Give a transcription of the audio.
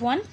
1